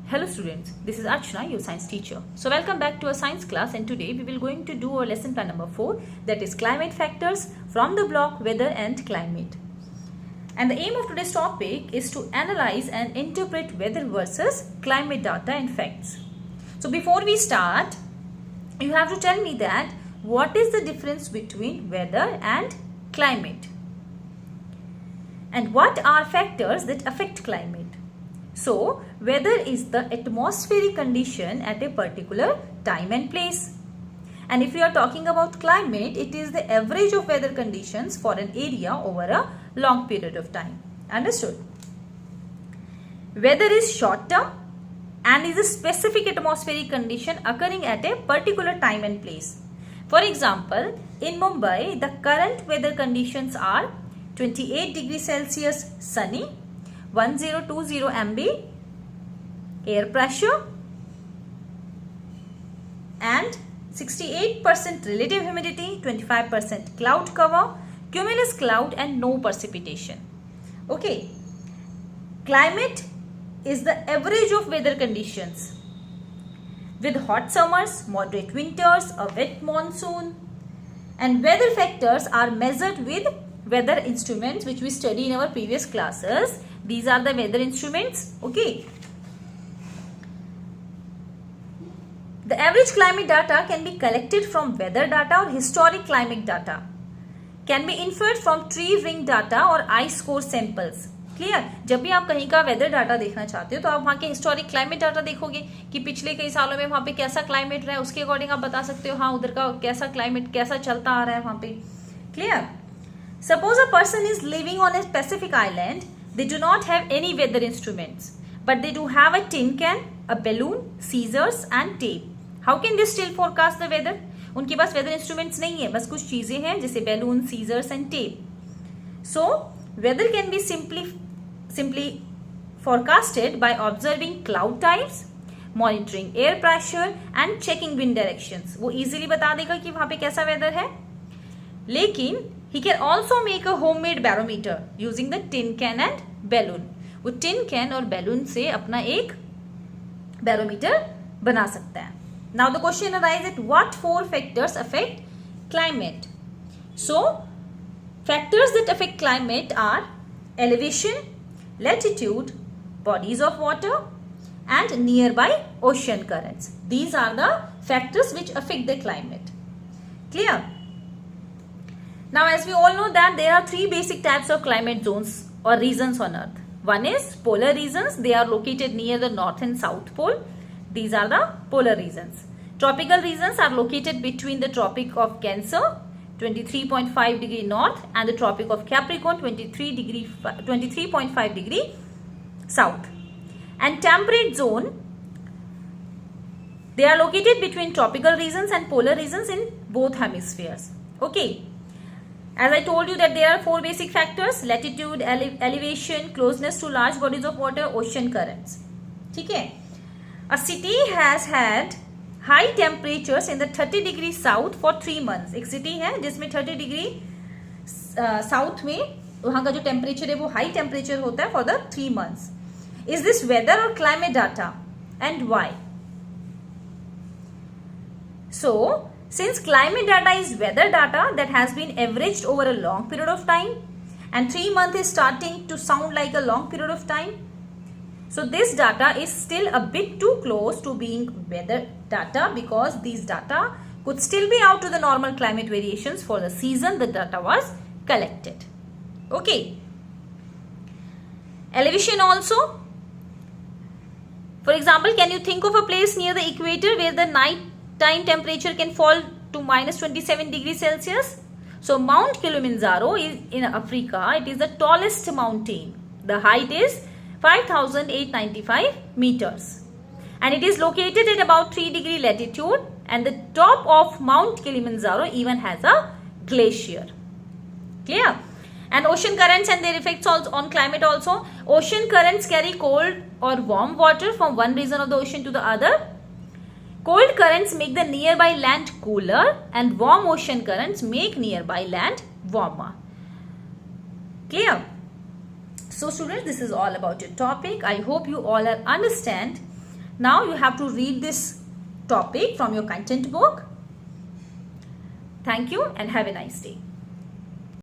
Hello students, this is Archana, your science teacher. So welcome back to our science class, and today we will going to do our lesson plan number 4, that is climate factors from the block weather and climate. And the aim of today's topic is to analyze and interpret weather versus climate data and facts. So before we start, you have to tell me that what is the difference between weather and climate? And what are factors that affect climate? So, weather is the atmospheric condition at a particular time and place. And if we are talking about climate, it is the average of weather conditions for an area over a long period of time. Understood? Weather is short term and is a specific atmospheric condition occurring at a particular time and place. For example, in Mumbai, the current weather conditions are 28 degrees Celsius sunny, 1020 MB air pressure and 68% relative humidity, 25% cloud cover, cumulus cloud and no precipitation. Okay, climate is the average of weather conditions with hot summers, moderate winters, a wet monsoon, and weather factors are measured with weather instruments which we study in our previous classes. These are the weather instruments. Okay. The average climate data can be collected from weather data or historic climate data. Can be inferred from tree ring data or ice core samples. Clear? जब भी आप कहीं का weather data देखना चाहते हो तो आप वहाँ के हिस्टोरिक क्लाइमेट डाटा देखोगे कि पिछले कई सालों में वहाँ पे कैसा क्लाइमेट रहा है, उसके अकॉर्डिंग आप बता सकते हो हाँ उधर का कैसा क्लाइमेट कैसा चलता आ रहा है वहाँ पे. Clear? Suppose a person is living on a Pacific island. They do not have any weather instruments, but they do have a tin can, a balloon, scissors and tape. How can they still forecast the weather? उनके पास weather instruments नहीं है, बस कुछ चीजें हैं जैसे balloon, scissors and tape. So weather can be simply forecasted by observing cloud types, monitoring air pressure and checking wind directions. वो easily बता देगा कि वहाँ पे कैसा weather है. लेकिन he can also make a homemade barometer using the tin can and balloon. वो tin can और balloon से अपना एक barometer बना सकता है. Now the question arises that what 4 factors affect climate? So factors that affect climate are elevation, latitude, bodies of water and nearby ocean currents. These are the factors which affect the climate. Clear? Now, as we all know that there are 3 basic types of climate zones or regions on Earth. One is polar regions. They are located near the North and South Pole. These are the polar regions. Tropical regions are located between the Tropic of Cancer, 23.5 degree north, and the Tropic of Capricorn, 23.5 degree south. And temperate zone, they are located between tropical regions and polar regions in both hemispheres. Okay. As I told you that there are 4 basic factors: latitude, elevation, closeness to large bodies of water, ocean currents. ठीक है? A city has had high temperatures in the 30 degree south for 3 months. एक city है जिसमें 30 degree south में वहाँ का जो temperature है वो high temperature होता है for the 3 months. Is this weather or climate data and why? So, since climate data is weather data that has been averaged over a long period of time and 3 months is starting to sound like a long period of time, so this data is still a bit too close to being weather data because these data could still be out to the normal climate variations for the season the data was collected. Okay. Elevation also. For example, can you think of a place near the equator where the night time temperature can fall to minus 27 degrees Celsius? So Mount Kilimanjaro is in Africa. It is the tallest mountain. The height is 5,895 meters. And it is located at about 3 degree latitude, and the top of Mount Kilimanjaro even has a glacier. Clear? And ocean currents and their effects also on climate also. Ocean currents carry cold or warm water from one region of the ocean to the other. Cold currents make the nearby land cooler and warm ocean currents make nearby land warmer. Clear? So students, this is all about your topic. I hope you all understand Now you have to read this topic from your content book. Thank you and have a nice day.